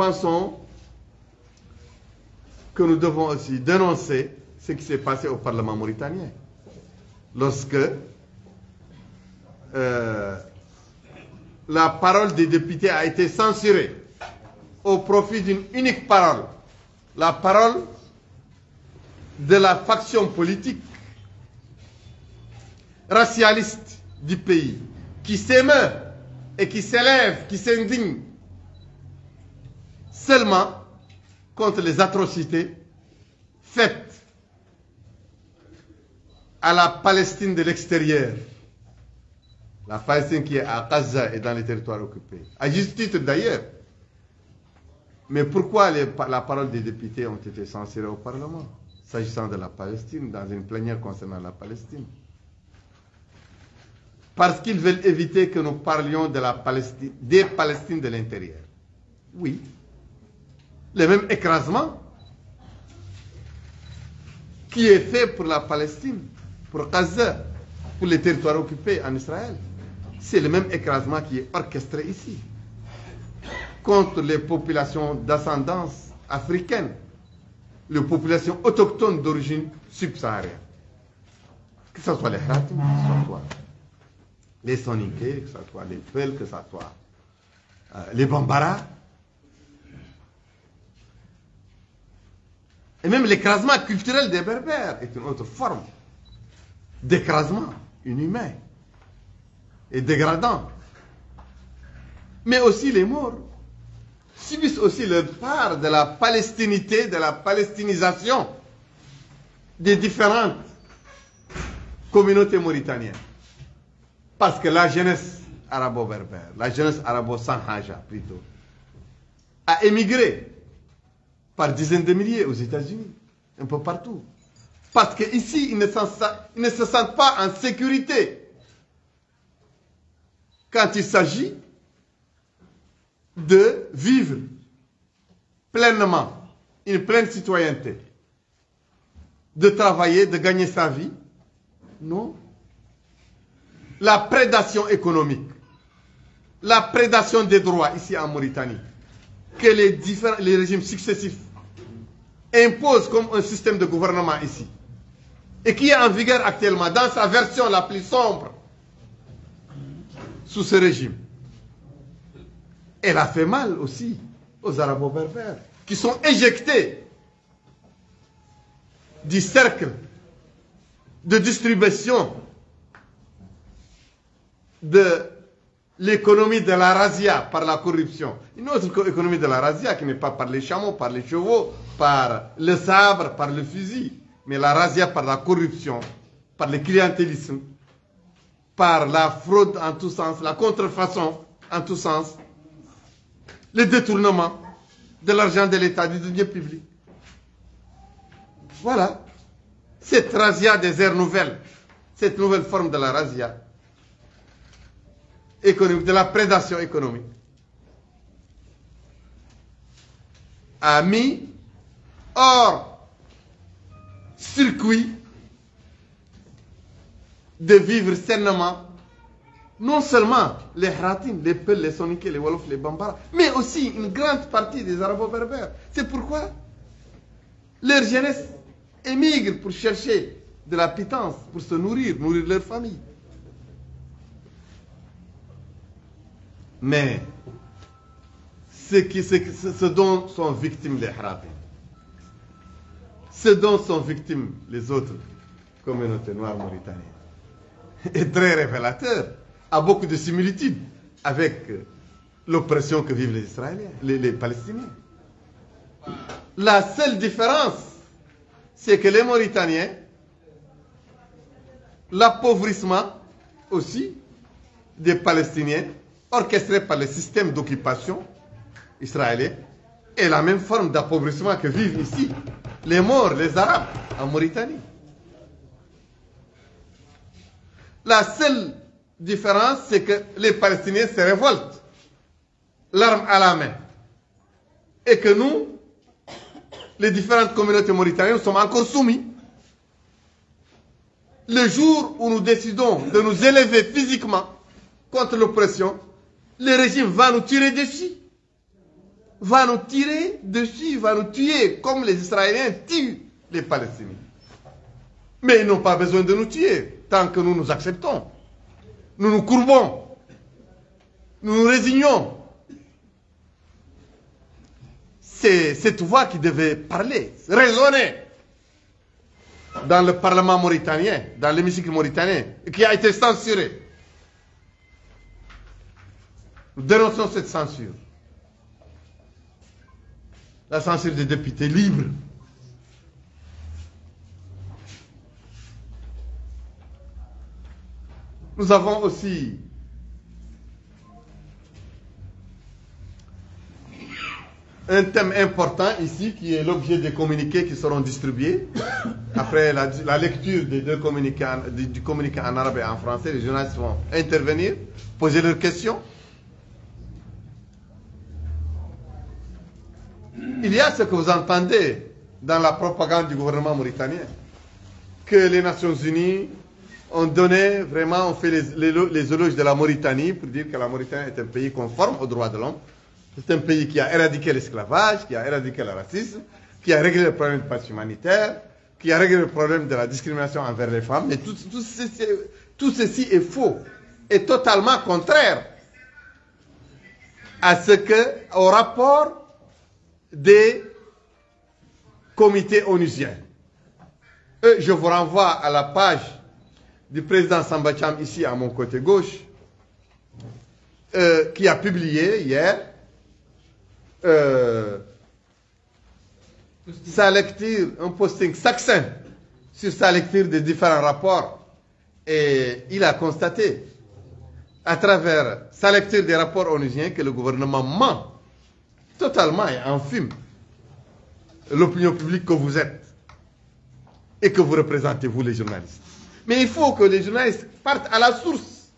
pensons que nous devons aussi dénoncer ce qui s'est passé au Parlement mauritanien. Lorsque la parole des députés a été censurée au profit d'une unique parole, la parole de la faction politique racialiste du pays, qui s'émeut et qui s'élève, qui s'indigne seulement contre les atrocités faites à la Palestine de l'extérieur. La Palestine qui est à Gaza et dans les territoires occupés. À juste titre d'ailleurs. Mais pourquoi la parole des députés ont été censurées au Parlement, s'agissant de la Palestine, dans une plénière concernant la Palestine? Parce qu'ils veulent éviter que nous parlions de la Palestine, des Palestines de l'intérieur. Oui. Le même écrasement qui est fait pour la Palestine, pour Gaza, pour les territoires occupés en Israël. C'est le même écrasement qui est orchestré ici, contre les populations d'ascendance africaine, les populations autochtones d'origine subsaharienne. Que ce soit les Hratim, que ce soit les Soninké, que ce soit les Peul, que ce soit les Bambara. Et même l'écrasement culturel des Berbères est une autre forme d'écrasement inhumain et dégradant. Mais aussi les morts subissent aussi leur part de la palestinité, de la palestinisation des différentes communautés mauritaniennes. Parce que la jeunesse arabo-berbère, la jeunesse arabo-sanhaja plutôt, a émigré par dizaines de milliers aux États-Unis, un peu partout. Parce qu'ici, ils ne se sentent pas en sécurité quand il s'agit de vivre pleinement une pleine citoyenneté, de travailler, de gagner sa vie. Non. La prédation économique, la prédation des droits ici en Mauritanie, que les régimes successifs imposent comme un système de gouvernement ici, et qui est en vigueur actuellement dans sa version la plus sombre sous ce régime. Elle a fait mal aussi aux Arabo-Berbères, qui sont éjectés du cercle de distribution de l'économie de la razzia par la corruption. Une autre économie de la razzia qui n'est pas par les chameaux, par les chevaux, par le sabre, par le fusil, mais la razzia par la corruption, par le clientélisme, par la fraude en tous sens, la contrefaçon en tous sens, le détournement de l'argent de l'État, du denier public. Voilà. Cette razzia des ères nouvelles, cette nouvelle forme de la razzia économique, de la prédation économique, a mis hors circuit de vivre sainement non seulement les Hratim, les Peul, les Soninké, les Wolof, les Bambara, mais aussi une grande partie des Arabo-Berbères. C'est pourquoi leur jeunesse émigre pour chercher de la pitance, pour se nourrir, nourrir leur famille. Mais ce dont sont victimes les Hratim, ce dont sont victimes les autres communautés noires mauritaniennes, est très révélateur, a beaucoup de similitudes avec l'oppression que vivent les Israéliens, les Palestiniens. La seule différence, c'est que les Mauritaniens, l'appauvrissement aussi des Palestiniens, orchestré par le système d'occupation israélien, est la même forme d'appauvrissement que vivent ici les Maures, les Arabes en Mauritanie. La seule différence, c'est que les Palestiniens se révoltent, l'arme à la main, et que nous, les différentes communautés mauritaniennes, sommes encore soumis. Le jour où nous décidons de nous élever physiquement contre l'oppression, le régime va nous tirer dessus. va nous tirer dessus, va nous tuer comme les Israéliens tuent les Palestiniens. Mais ils n'ont pas besoin de nous tuer tant que nous nous acceptons. Nous nous courbons. Nous nous résignons. C'est cette voix qui devait parler, résonner dans le Parlement mauritanien, dans l'hémicycle mauritanien, qui a été censuré. Nous dénonçons cette censure. La censure des députés libres. Nous avons aussi un thème important ici qui est l'objet des communiqués qui seront distribués. Après la lecture des deux communiqués, du communiqué en arabe et en français, les journalistes vont intervenir, poser leurs questions. Il y a ce que vous entendez dans la propagande du gouvernement mauritanien, que les Nations Unies ont donné, vraiment, on fait les éloges de la Mauritanie pour dire que la Mauritanie est un pays conforme aux droits de l'homme. C'est un pays qui a éradiqué l'esclavage, qui a éradiqué le racisme, qui a réglé le problème du passe humanitaire, qui a réglé le problème de la discrimination envers les femmes. Mais tout ceci est faux, est totalement contraire à au rapport des comités onusiens. Je vous renvoie à la page du président Samba Cham ici à mon côté gauche, qui a publié hier sa lecture, un posting succinct sur sa lecture des différents rapports. Et il a constaté, à travers sa lecture des rapports onusiens, que le gouvernement ment totalement et enfume l'opinion publique que vous êtes et que vous représentez, vous les journalistes. Mais il faut que les journalistes partent à la source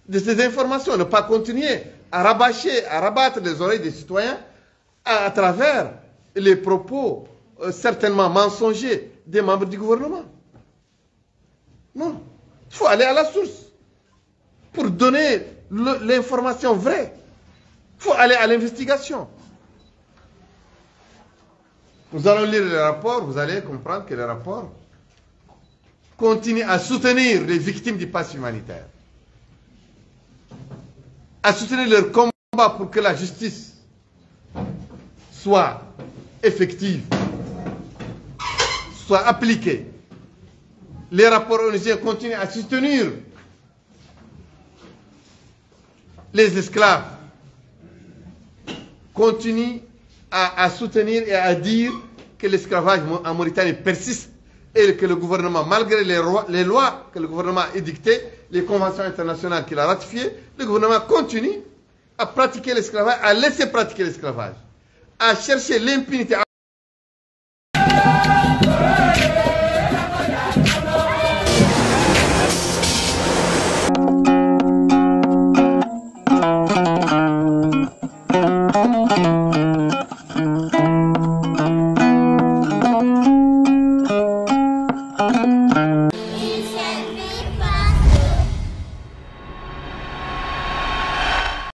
de ces informations, ne pas continuer à rabâcher, à rabattre les oreilles des citoyens à travers les propos certainement mensongers des membres du gouvernement. Non, il faut aller à la source pour donner l'information vraie. Il faut aller à l'investigation. Nous allons lire les rapports, vous allez comprendre que les rapports continuent à soutenir les victimes du pass humanitaire, à soutenir leur combat pour que la justice soit effective, soit appliquée. Les rapports onusiens continuent à soutenir les esclaves, continuent à soutenir et à dire que l'esclavage en Mauritanie persiste et que le gouvernement, malgré les lois que le gouvernement a édictées, les conventions internationales qu'il a ratifiées, le gouvernement continue à pratiquer l'esclavage, à laisser pratiquer l'esclavage, à chercher l'impunité.